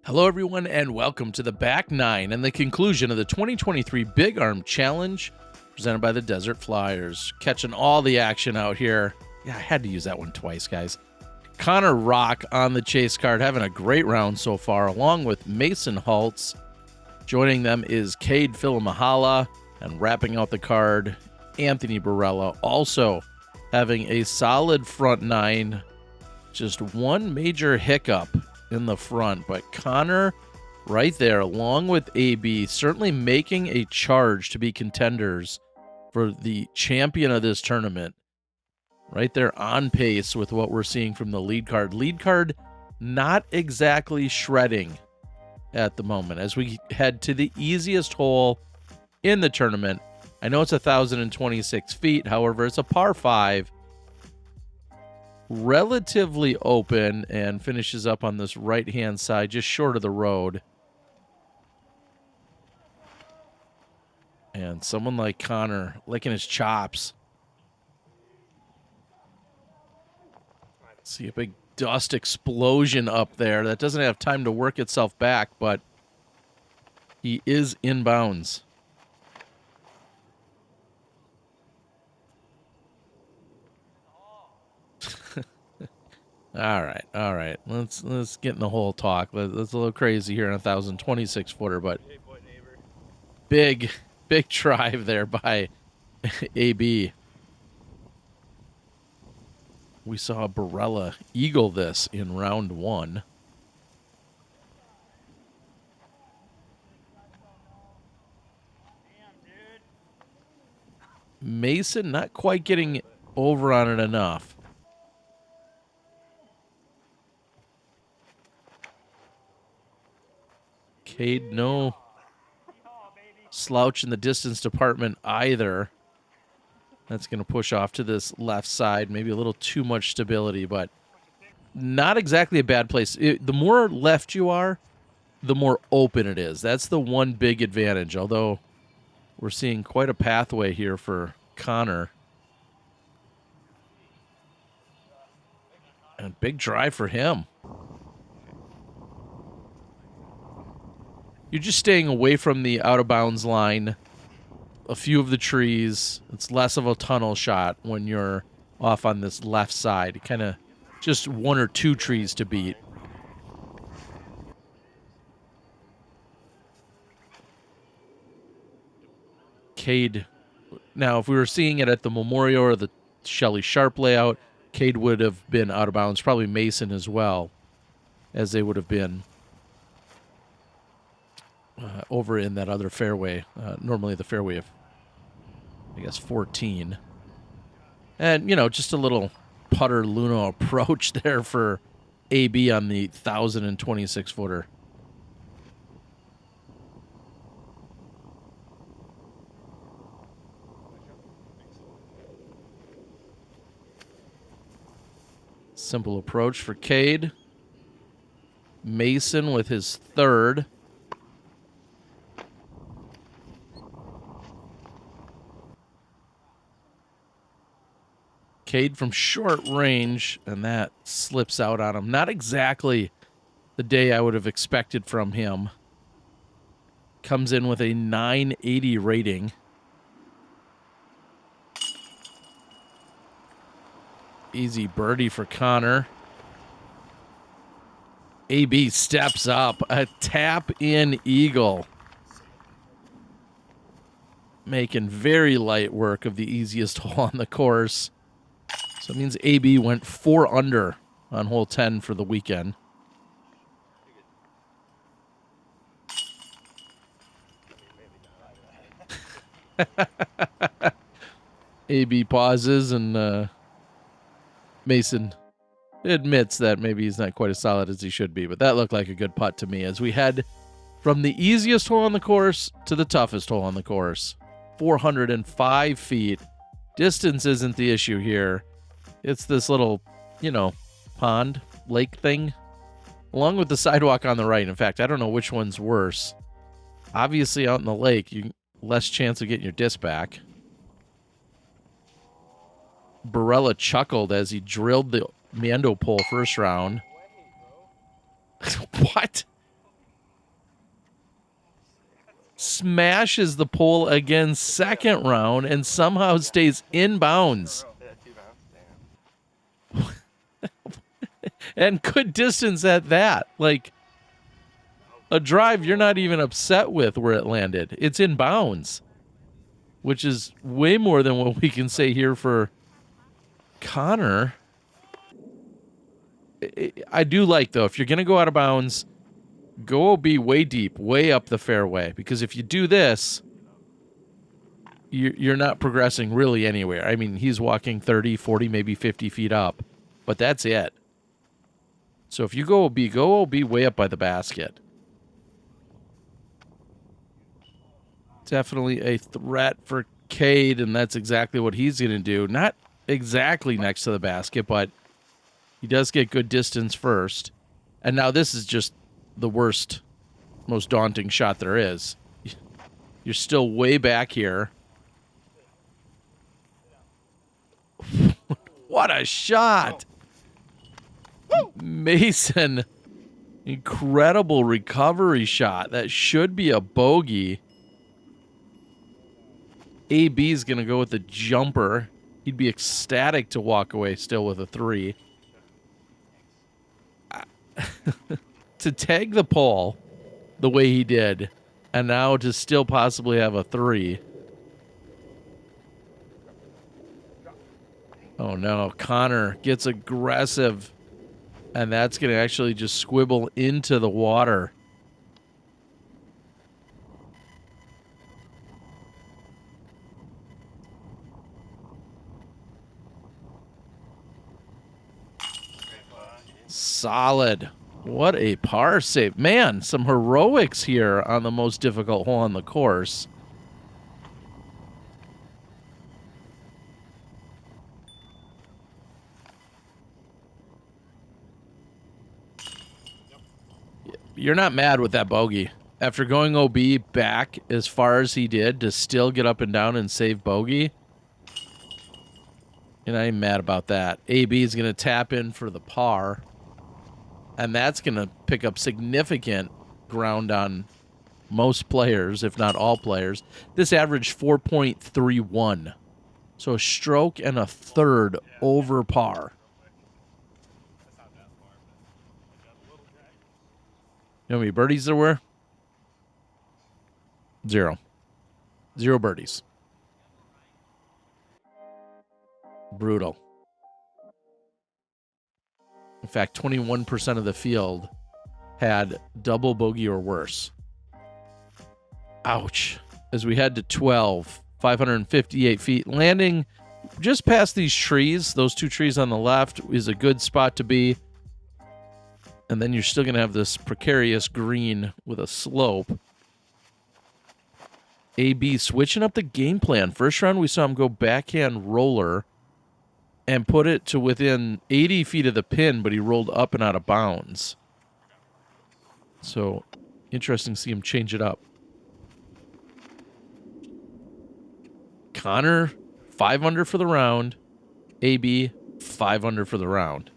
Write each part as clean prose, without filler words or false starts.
Hello, everyone, and welcome to the back nine and the conclusion of the 2023 Big Arm Challenge presented by the Desert Flyers. Catching all the action out here. Yeah, I had to use that one twice, guys. Connor Rock on the chase card, having a great round so far, along with Mason Hults. Joining them is Kade Filimoehala, and wrapping out the card, Anthony Barela, also having a solid front nine. Just one major hiccup in the front, but Connor right there along with AB certainly making a charge to be contenders for the champion of this tournament. Right there on pace with what we're seeing from the lead card. Lead card not exactly shredding at the moment as we head to the easiest hole in the tournament. I know it's 1,026 feet, however, it's a par 5. Relatively open and finishes up on this right-hand side, just short of the road. And someone like Connor licking his chops. See a big dust explosion up there. That doesn't have time to work itself back, but he is inbounds. All right. Let's get in the whole talk. That's a little crazy here on 1,026 footer, but big drive there by AB. We saw Barela eagle this in round 1. Mason not quite getting over on it enough. Kade, no slouch in the distance department either. That's going to push off to this left side. Maybe a little too much stability, but not exactly a bad place. The more left you are, the more open it is. That's the one big advantage, although we're seeing quite a pathway here for Connor. And big drive for him. You're just staying away from the out-of-bounds line, a few of the trees. It's less of a tunnel shot when you're off on this left side. Kind of just one or two trees to beat. Kade. Now, if we were seeing it at the Memorial or the Shelley Sharp layout, Kade would have been out of bounds. Probably Mason as well, as they would have been over in that other fairway, normally the fairway of, I guess, 14. And, just a little putter Luno approach there for AB on the 1,026 footer. Simple approach for Kade. Mason with his third. Kade from short range, and that slips out on him. Not exactly the day I would have expected from him. Comes in with a 980 rating. Easy birdie for Connor. AB steps up. A tap-in eagle. Making very light work of the easiest hole on the course. So it means AB went 4 under on hole 10 for the weekend. AB pauses and Mason admits that maybe he's not quite as solid as he should be, but that looked like a good putt to me as we head from the easiest hole on the course to the toughest hole on the course. 405 feet. Distance isn't the issue here. It's this little, pond, lake thing, along with the sidewalk on the right. In fact, I don't know which one's worse. Obviously, out in the lake, you less chance of getting your disc back. Barela chuckled as he drilled the Mando pole first round. What? smashes the pole again second round and somehow stays in bounds. And good distance at that. Like, a drive you're not even upset with where it landed. It's in bounds, which is way more than what we can say here for Connor. I do like, though, if you're going to go out of bounds, go OB way deep, way up the fairway. Because if you do this, you're not progressing really anywhere. I mean, he's walking 30, 40, maybe 50 feet up. But that's it. So if you go OB way up by the basket. Definitely a threat for Kade, and that's exactly what he's going to do. Not exactly next to the basket, but he does get good distance first. And now this is just the worst, most daunting shot there is. You're still way back here. What a shot! Mason, incredible recovery shot. That should be a bogey. AB is going to go with the jumper. He'd be ecstatic to walk away still with a 3. To tag the pole the way he did, and now to still possibly have a 3. Oh no, Connor gets aggressive, and that's going to actually just squibble into the water. Solid. What a par save. Man, some heroics here on the most difficult hole on the course. You're not mad with that bogey. After going OB back as far as he did to still get up and down and save bogey, and I'm mad about that. AB is going to tap in for the par. And that's going to pick up significant ground on most players, if not all players. This averaged 4.31. So a stroke and a third over par. You know how many birdies there were? 0. 0 birdies. Brutal. In fact, 21% of the field had double bogey or worse. Ouch. As we head to 12, 558 feet. Landing just past these trees, those 2 trees on the left, is a good spot to be. And then you're still going to have this precarious green with a slope. AB switching up the game plan. First round, we saw him go backhand roller and put it to within 80 feet of the pin, but he rolled up and out of bounds. So, interesting to see him change it up. Connor, 5 under for the round. AB, 5 under for the round.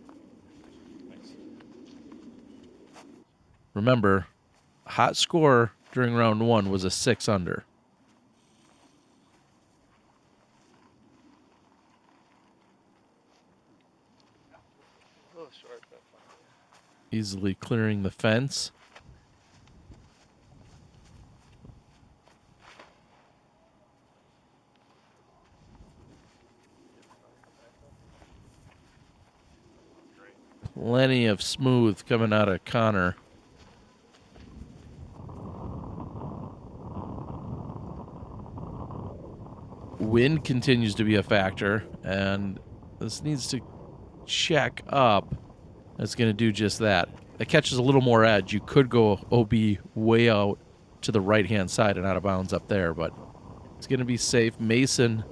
Remember, hot score during round 1 was a 6 under. Easily clearing the fence. Plenty of smooth coming out of Connor. Wind continues to be a factor, and this needs to check up. It's going to do just that. It catches a little more edge. You could go OB way out to the right-hand side and out of bounds up there, but it's going to be safe. Mason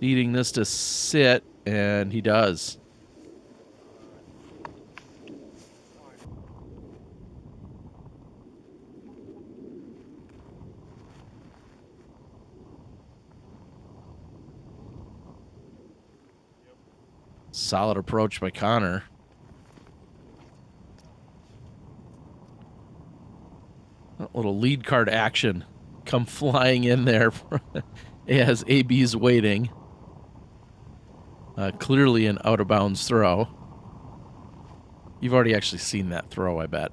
needing this to sit, and he does. Solid approach by Connor. A little lead card action come flying in there as AB's waiting. Clearly an out-of-bounds throw. You've already actually seen that throw, I bet.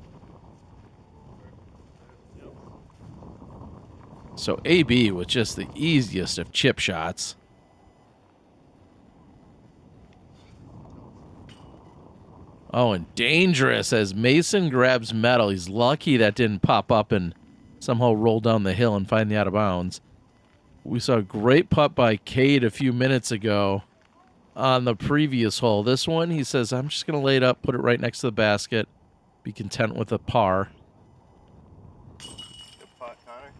So AB with just the easiest of chip shots. Oh, and dangerous as Mason grabs metal. He's lucky that didn't pop up and somehow roll down the hill and find the out of bounds. We saw a great putt by Kade a few minutes ago on the previous hole. This one, he says, I'm just going to lay it up, put it right next to the basket, be content with a par. Good putt, Connor.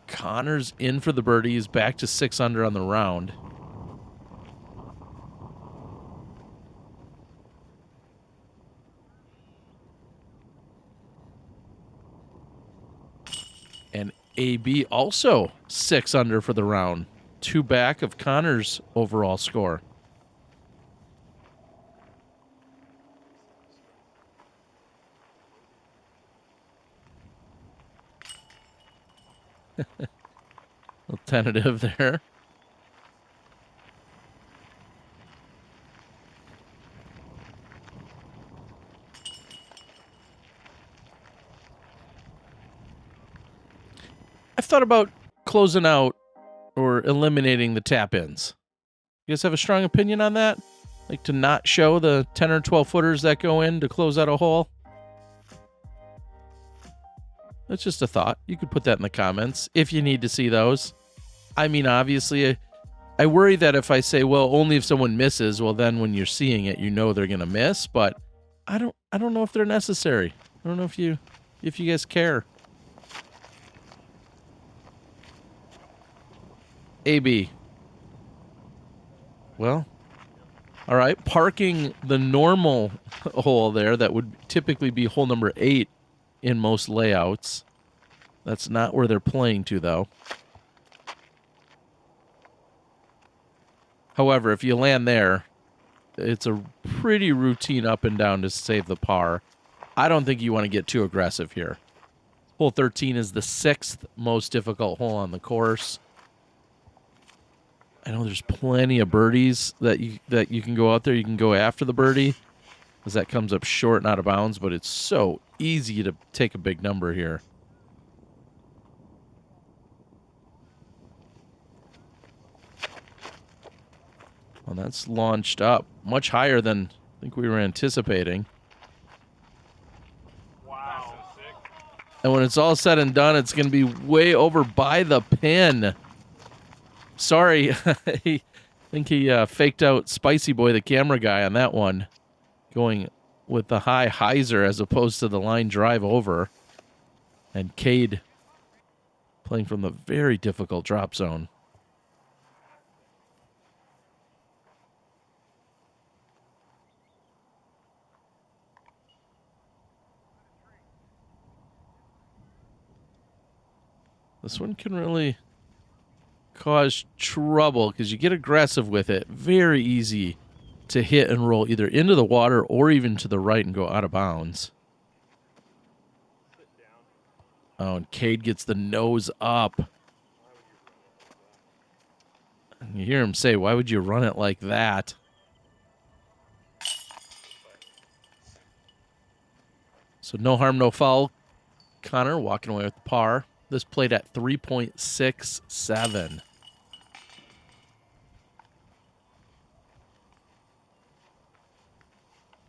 Connor's in for the birdie. He's back to 6 under on the round. And AB also 6 under for the round. 2 back of Connor's overall score. A little tentative there. I've thought about closing out or eliminating the tap-ins. You guys have a strong opinion on that? Like to not show the 10 or 12 footers that go in to close out a hole? That's just a thought. You could put that in the comments if you need to see those. I mean, obviously, I worry that if I say, well, only if someone misses, well, then when you're seeing it, you know they're going to miss, but I don't know if they're necessary. I don't know if you guys care. AB. Well, all right. Parking the normal hole there that would typically be hole number 8 in most layouts. That's not where they're playing to, though. However, if you land there, it's a pretty routine up and down to save the par. I don't think you want to get too aggressive here. Hole 13 is the 6th most difficult hole on the course. I know there's plenty of birdies that you can go out there. You can go after the birdie, as that comes up short and out of bounds, but it's so easy to take a big number here. Well, that's launched up much higher than I think we were anticipating. Wow. And when it's all said and done, it's going to be way over by the pin. Sorry, I think he faked out Spicy Boy, the camera guy, on that one, going with the high hyzer as opposed to the line drive over. And Kade playing from the very difficult drop zone. This one can really cause trouble because you get aggressive with it. Very easy to hit and roll either into the water or even to the right and go out of bounds. Oh, and Kade gets the nose up. And you hear him say, why would you run it like that? So no harm, no foul. Connor walking away with the par. This played at 3.67.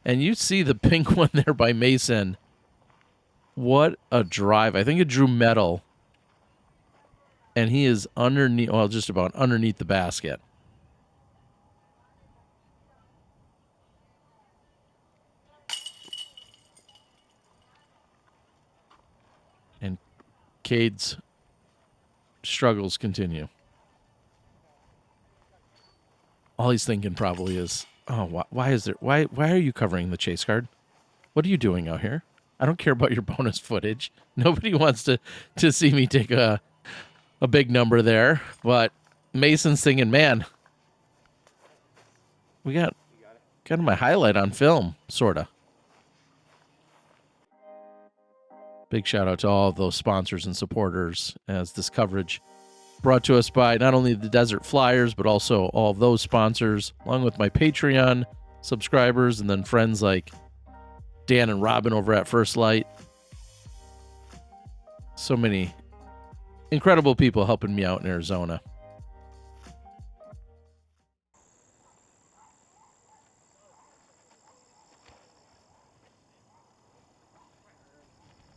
And you see the pink one there by Mason. What a drive. I think it drew metal. And he is underneath, well, just about underneath the basket. And Kade's struggles continue. All he's thinking probably is, oh, why are you covering the chase card? What are you doing out here? I don't care about your bonus footage. Nobody wants to see me take a big number there. But Mason's thinking, man, we got my highlight on film, sort of. Big shout out to all of those sponsors and supporters, as this coverage brought to us by not only the Desert Flyers, but also all of those sponsors, along with my Patreon subscribers, and then friends like Dan and Robin over at First Light. So many incredible people helping me out in Arizona.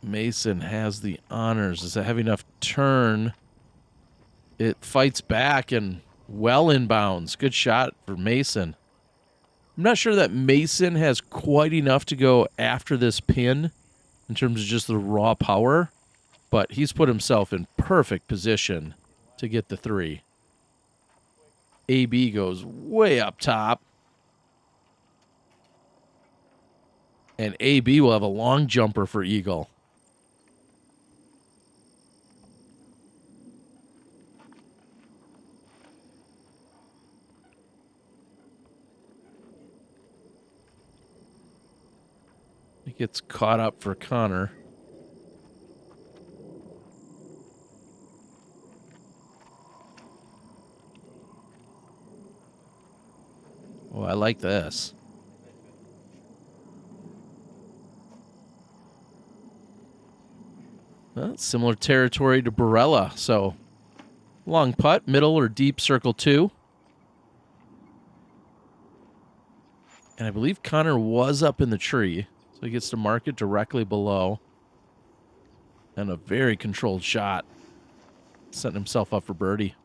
Mason has the honors. It's a heavy enough turn. It fights back and well inbounds. Good shot for Mason. I'm not sure that Mason has quite enough to go after this pin in terms of just the raw power, but he's put himself in perfect position to get the 3. AB goes way up top. And AB will have a long jumper for Eagle. He gets caught up for Connor. Oh, I like this. Well, similar territory to Barela. So, long putt, middle or deep circle 2. And I believe Connor was up in the tree. So he gets to mark it directly below. And a very controlled shot. Setting himself up for birdie.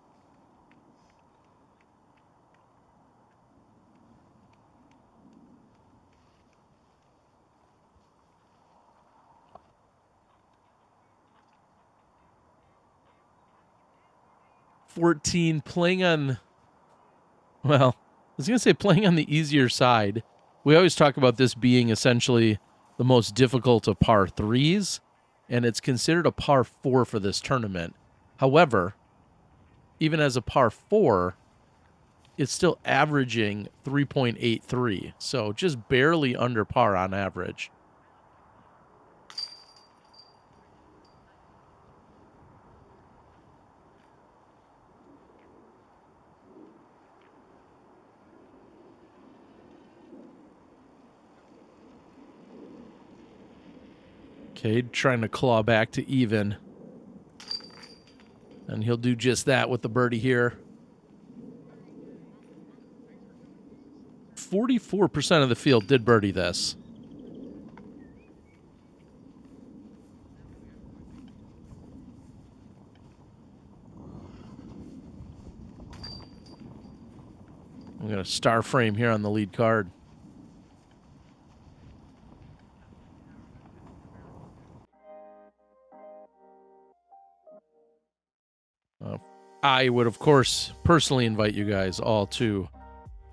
Playing on, well, I was going to say playing on the easier side. We always talk about this being essentially the most difficult of par 3s, and it's considered a par 4 for this tournament. However, even as a par 4, it's still averaging 3.83, so just barely under par on average. Kade trying to claw back to even. And he'll do just that with the birdie here. 44% of the field did birdie this. I'm going to star frame here on the lead card. I would, of course, personally invite you guys all to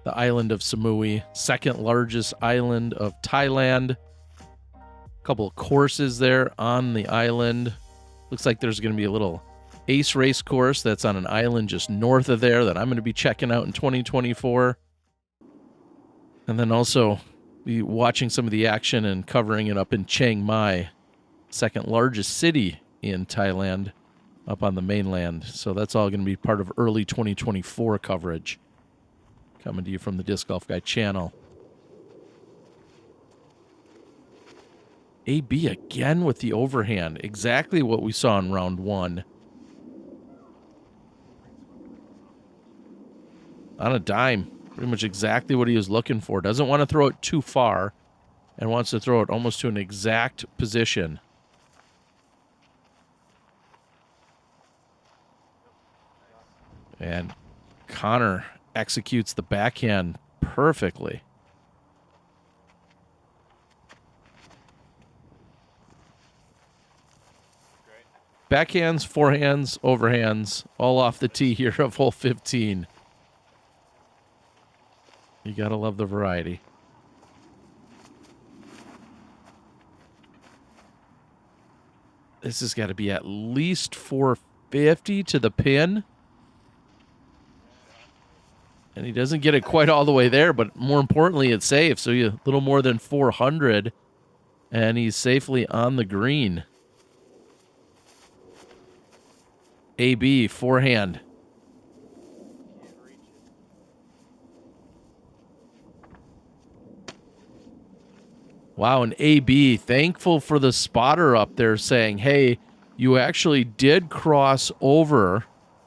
the island of Samui, second largest island of Thailand. A couple of courses there on the island. Looks like there's going to be a little ace race course that's on an island just north of there that I'm going to be checking out in 2024. And then also be watching some of the action and covering it up in Chiang Mai, second largest city in Thailand, up on the mainland. So that's all going to be part of early 2024 coverage. Coming to you from the Disc Golf Guy channel. AB again with the overhand. Exactly what we saw in round 1. On a dime. Pretty much exactly what he was looking for. Doesn't want to throw it too far and wants to throw it almost to an exact position. And Connor executes the backhand perfectly. Backhands, forehands, overhands, all off the tee here of hole 15. You gotta love the variety. This has got to be at least 450 to the pin. And he doesn't get it quite all the way there, but more importantly, it's safe. So you a little more than 400, and he's safely on the green. AB, forehand. Can't reach it. Wow, and AB, thankful for the spotter up there saying, hey, you actually did cross over,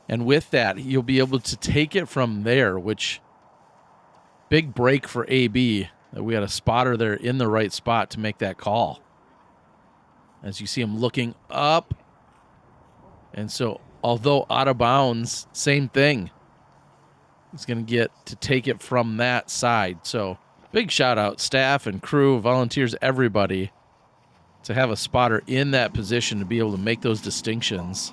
and with that, you'll be able to take it from there, which, big break for AB, that we had a spotter there in the right spot to make that call. As you see him looking up, and so, although out of bounds, same thing. He's going to get to take it from that side, so big shout out, staff and crew, volunteers, everybody, to have a spotter in that position to be able to make those distinctions.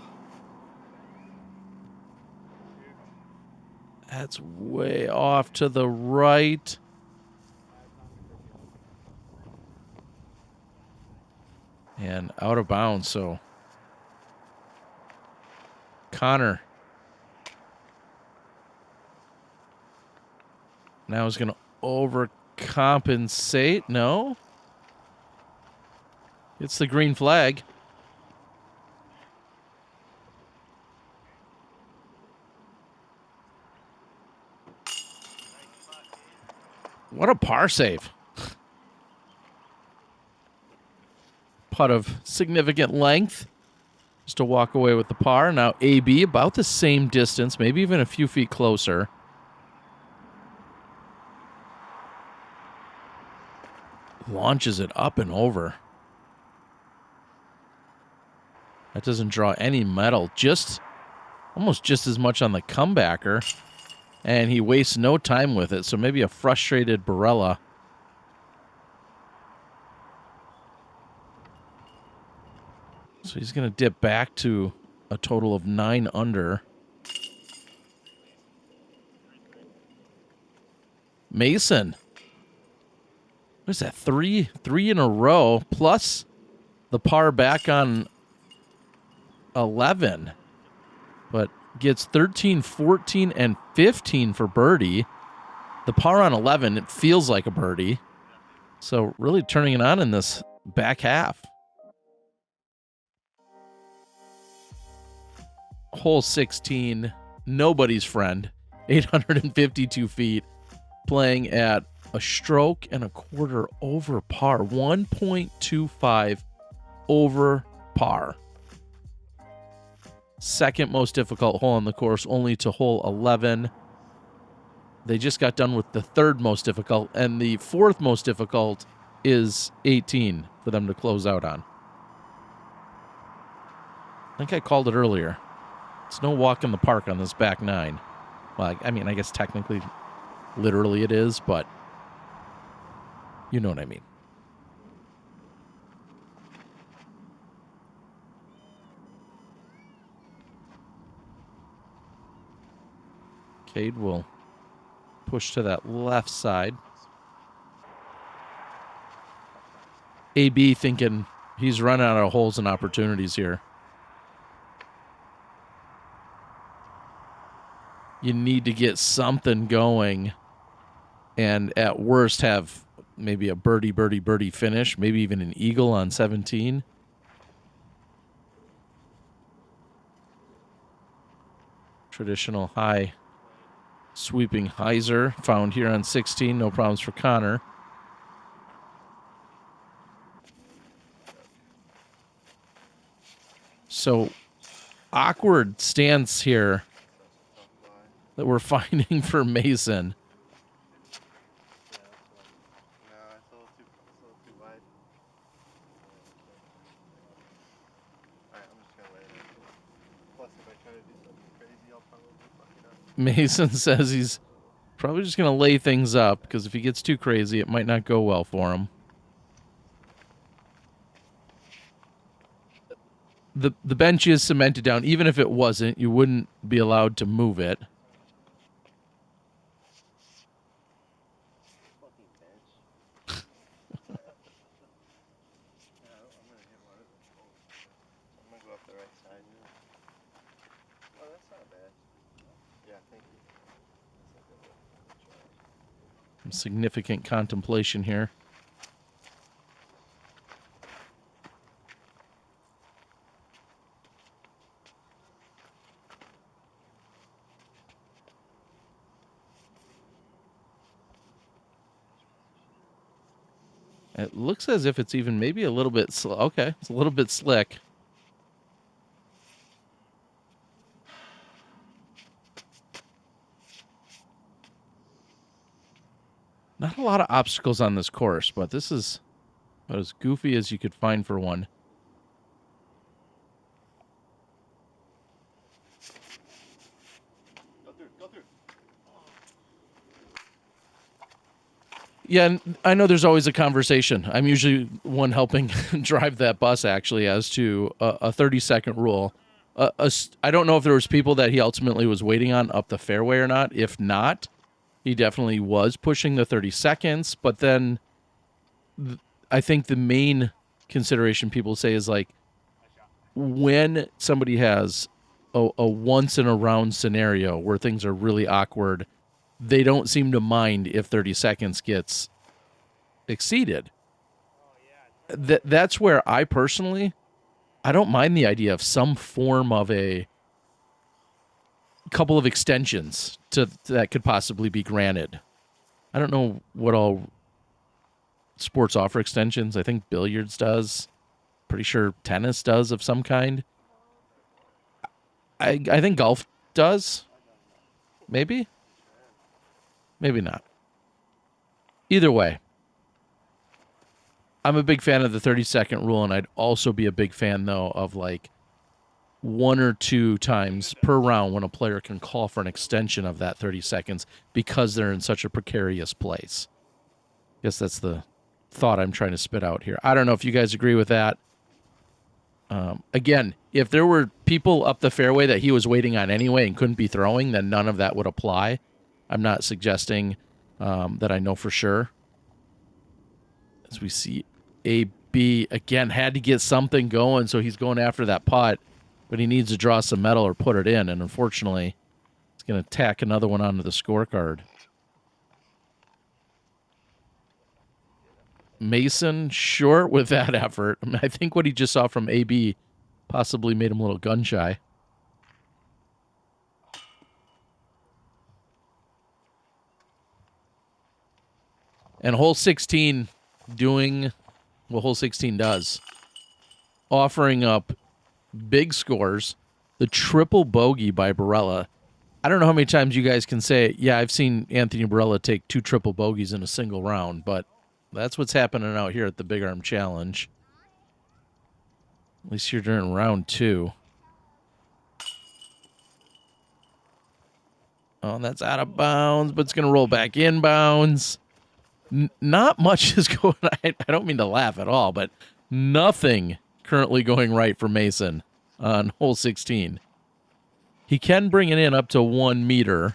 That's way off to the right. And out of bounds, so Connor now is going to overcompensate. No. It's the green flag. What a par save. Putt of significant length. Just to walk away with the par. Now AB about the same distance, maybe even a few feet closer. Launches it up and over. That doesn't draw any metal. Almost just as much on the comebacker. And he wastes no time with it. So maybe a frustrated Barela. So he's going to dip back to a total of 9 under. Mason. What is that? Three in a row, plus the par back on 11. But gets 13, 14, and 15 for birdie. The par on 11, it feels like a birdie. So really turning it on in this back half. Hole 16, nobody's friend. 852 feet. Playing at a stroke and a quarter over par. 1.25 over par. Second most difficult hole on the course, only to hole 11. They just got done with the third most difficult, and the fourth most difficult is 18 for them to close out on. I think I called it earlier. It's no walk in the park on this back 9. Well, I mean, I guess technically, literally it is, but you know what I mean. Kade will push to that left side. AB thinking he's run out of holes and opportunities here. You need to get something going and at worst have maybe a birdie finish, maybe even an eagle on 17. Traditional high sweeping hyzer found here on 16. No problems for Connor. So awkward stance here that we're finding for Mason. No, it's a little too wide. Alright, I'm just gonna let it. Plus, if I try to do something crazy, I'll probably fuck it up. Mason says he's probably just going to lay things up because if he gets too crazy, it might not go well for him. The bench is cemented down. Even if it wasn't, you wouldn't be allowed to move it. Fucking bench. Yeah, I'm gonna hit one of them. I'm gonna go up the right side here. Oh, that's not bad. Yeah, thank you. That's a good one. Some significant contemplation here. It looks as if it's even maybe a little bit okay, it's a little bit slick. Not a lot of obstacles on this course, but this is about as goofy as you could find for one. Go through. Yeah, and I know there's always a conversation. I'm usually one helping drive that bus, actually, as to a 30-second rule. I don't know if there was people that he ultimately was waiting on up the fairway or not. If not, he definitely was pushing the 30 seconds. But then I think the main consideration people say is like when somebody has a once-in-a-round scenario where things are really awkward, they don't seem to mind if 30 seconds gets exceeded. That's where I personally, I don't mind the idea of some form of a couple of extensions that could possibly be granted. I don't know what all sports offer extensions. I think billiards does. Pretty sure tennis does of some kind. I think golf does. Maybe. Maybe not. Either way, I'm a big fan of the 30-second rule, and I'd also be a big fan, though, of like 1 or 2 times per round when a player can call for an extension of that 30 seconds because they're in such a precarious place. I guess that's the thought I'm trying to spit out here. I don't know if you guys agree with that. Again, if there were people up the fairway that he was waiting on anyway and couldn't be throwing, then none of that would apply. I'm not suggesting that I know for sure. As we see, AB, again, had to get something going, so he's going after that putt, but he needs to draw some metal or put it in, and unfortunately, he's going to tack another one onto the scorecard. Mason short with that effort. I mean, I think what he just saw from AB possibly made him a little gun shy. And hole 16 doing what hole 16 does. Offering up big scores. The triple bogey by Barela. I don't know how many times you guys can say, yeah, I've seen Anthony Barela take 2 triple bogeys in a single round, but that's what's happening out here at the Big Arm Challenge. At least you're during round 2. Oh, that's out of bounds, but it's going to roll back in bounds. Not much is going on. I don't mean to laugh at all, but nothing currently going right for Mason on hole 16. He can bring it in up to 1 meter.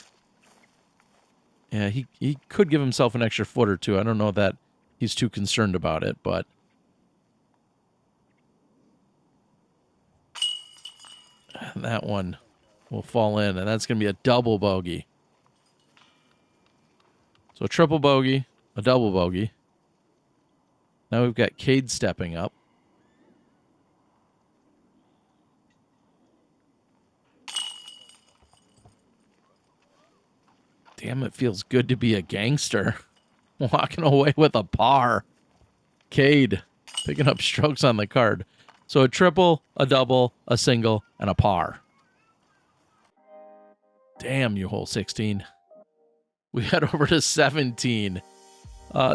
Yeah, he could give himself an extra foot or two. I don't know that he's too concerned about it, but that one will fall in, and that's going to be a double bogey. So a triple bogey, a double bogey. Now we've got Kade stepping up. Damn, it feels good to be a gangster. Walking away with a par. Kade picking up strokes on the card. So a triple, a double, a single, and a par. Damn you, hole 16. We head over to 17.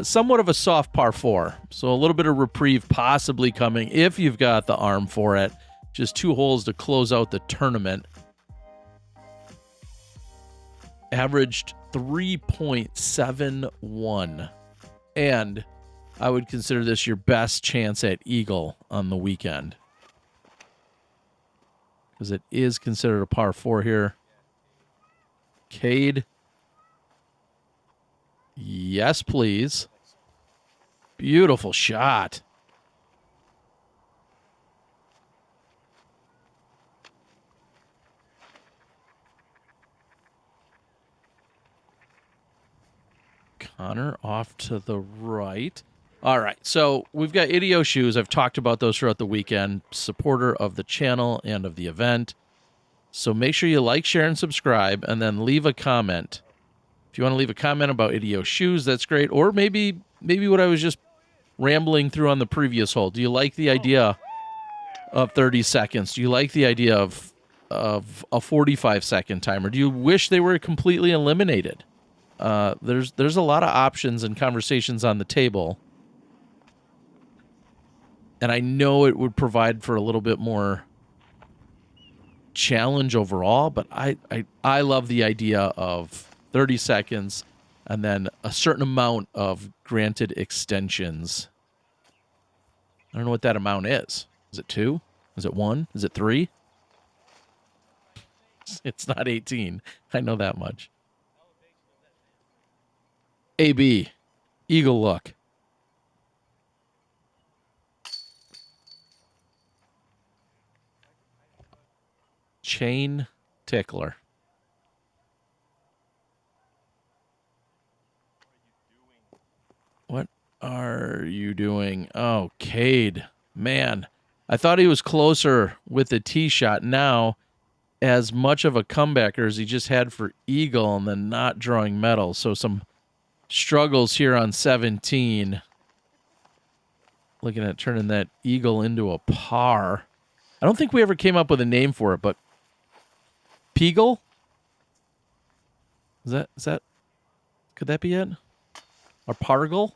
Somewhat of a soft par 4. So a little bit of reprieve possibly coming if you've got the arm for it. Just 2 holes to close out the tournament. Averaged 3.71. And I would consider this your best chance at eagle on the weekend. Because it is considered a par 4 here. Kade. Yes, please. Beautiful shot. Connor off to the right. All right, so we've got Idio shoes. I've talked about those throughout the weekend. Supporter of the channel and of the event. So make sure you like, share, and subscribe, and then leave a comment. If you want to leave a comment about Idio shoes, that's great. Or maybe what I was just rambling through on the previous hole, do you like the idea of 30 seconds? Do you like the idea of a 45-second timer? Do you wish they were completely eliminated? There's a lot of options and conversations on the table, and I know it would provide for a little bit more challenge overall, but I love the idea of 30 seconds and then a certain amount of granted extensions. I don't know what that amount is. Is it 2? Is it 1? Is it 3? It's not 18. I know that much. AB, Eagle look. Chain tickler. What are you doing? Oh, Kade. Man, I thought he was closer with the tee shot. Now, as much of a comebacker as he just had for Eagle and then not drawing medals. So some struggles here on 17. Looking at turning that Eagle into a par. I don't think we ever came up with a name for it, but Peagle? Is that could that be it? Or Pargle?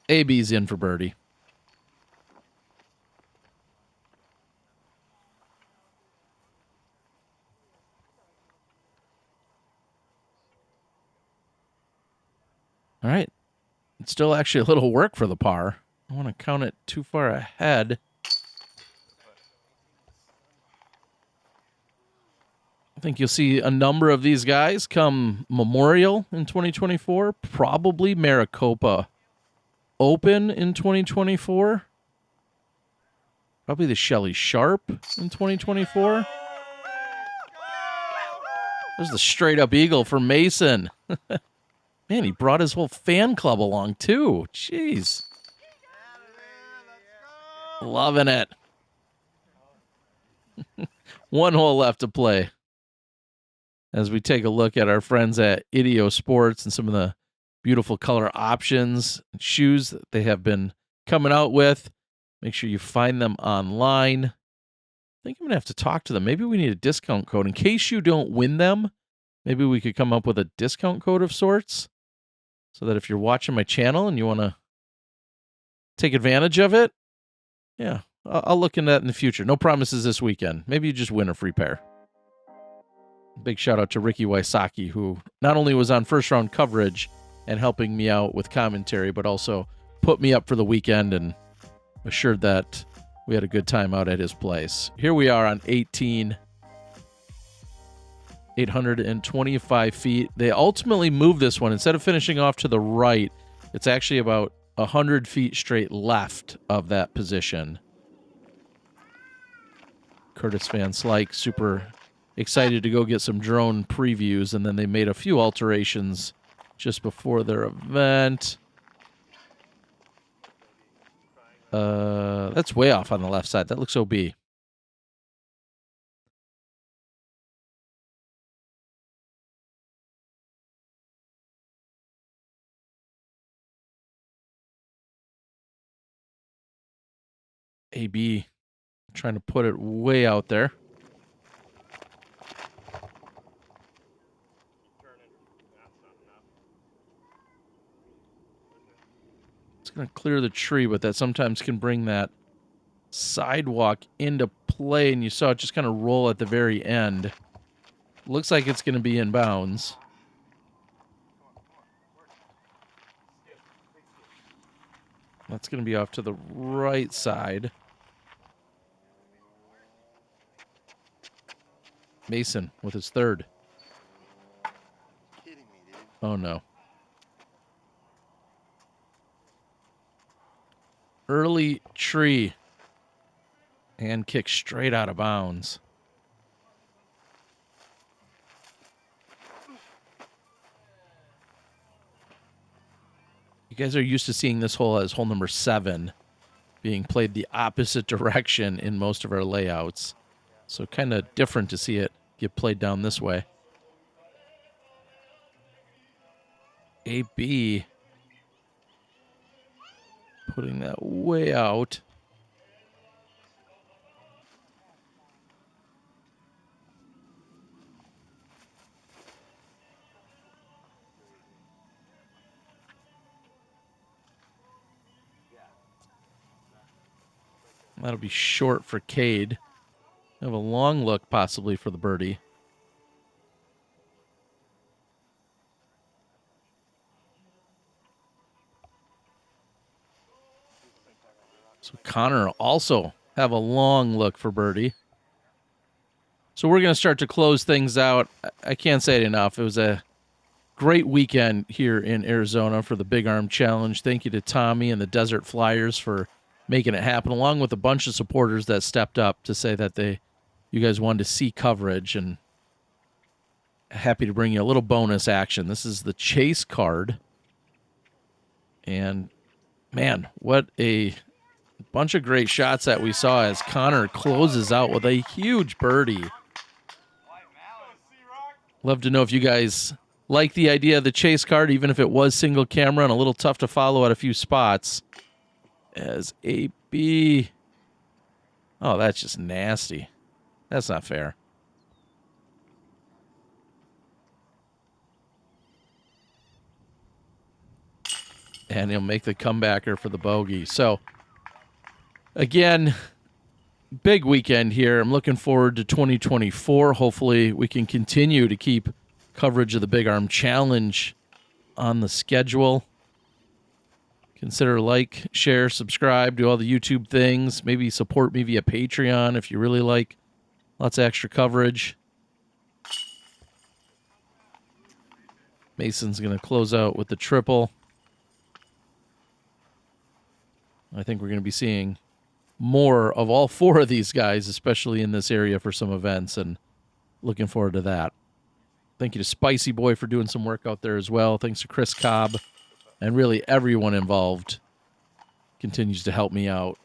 AB's in for birdie. All right. It's still actually a little work for the par. I don't want to count it too far ahead. I think you'll see a number of these guys come Memorial in 2024, probably Maricopa Open in 2024, probably the Shelly Sharp in 2024. There's the straight up Eagle for Mason. Man, he brought his whole fan club along too. Jeez. Loving it. One hole left to play. As we take a look at our friends at Ideo Sports and some of the beautiful color options and shoes that they have been coming out with. Make sure you find them online. I think I'm going to have to talk to them. Maybe we need a discount code. In case you don't win them, maybe we could come up with a discount code of sorts so that if you're watching my channel and you want to take advantage of it, yeah, I'll look into that in the future. No promises this weekend. Maybe you just win a free pair. Big shout out to Ricky Wysocki, who not only was on first round coverage and helping me out with commentary, but also put me up for the weekend and assured that we had a good time out at his place. Here we are on 18, 825 feet. They ultimately moved this one. Instead of finishing off to the right, it's actually about 100 feet straight left of that position. Curtis Van Slyke, super excited to go get some drone previews, and then they made a few alterations just before their event. That's way off on the left side. That looks OB. AB trying to put it way out there. It's going to clear the tree, but that sometimes can bring that sidewalk into play, and you saw it just kind of roll at the very end. Looks like it's going to be in bounds. That's going to be off to the right side. Mason with his third. Kidding me, dude. Oh, no. Early tree. And kick straight out of bounds. You guys are used to seeing this hole as hole number 7 being played the opposite direction in most of our layouts. So kind of different to see it get played down this way. AB putting that way out. That'll be short for Kade. Have a long look possibly for the birdie. So Connor also have a long look for birdie. So we're going to start to close things out. I can't say it enough. It was a great weekend here in Arizona for the Big Arm Challenge. Thank you to Tommy and the Desert Flyers for making it happen, along with a bunch of supporters that stepped up to say that you guys wanted to see coverage, and happy to bring you a little bonus action. This is the chase card. And man, what a bunch of great shots that we saw as Connor closes out with a huge birdie. Love to know if you guys like the idea of the chase card, even if it was single camera and a little tough to follow at a few spots. As AB. Oh, that's just nasty. That's not fair. And he'll make the comebacker for the bogey. So, again, big weekend here. I'm looking forward to 2024. Hopefully, we can continue to keep coverage of the Big Arm Challenge on the schedule. Consider like, share, subscribe, do all the YouTube things. Maybe support me via Patreon if you really like lots of extra coverage. Mason's going to close out with the triple. I think we're going to be seeing more of all four of these guys, especially in this area for some events, and looking forward to that. Thank you to Spicy Boy for doing some work out there as well. Thanks to Chris Cobb. And really everyone involved continues to help me out.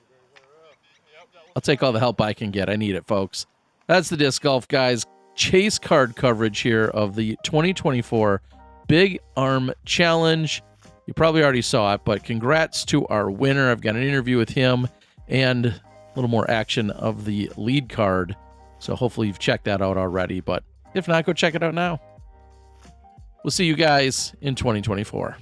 I'll take all the help I can get. I need it, folks. That's the Disc Golf Guys chase card coverage here of the 2024 Big Arm Challenge. You probably already saw it, but congrats to our winner. I've got an interview with him and a little more action of the lead card. So hopefully you've checked that out already, but if not, go check it out now. We'll see you guys in 2024.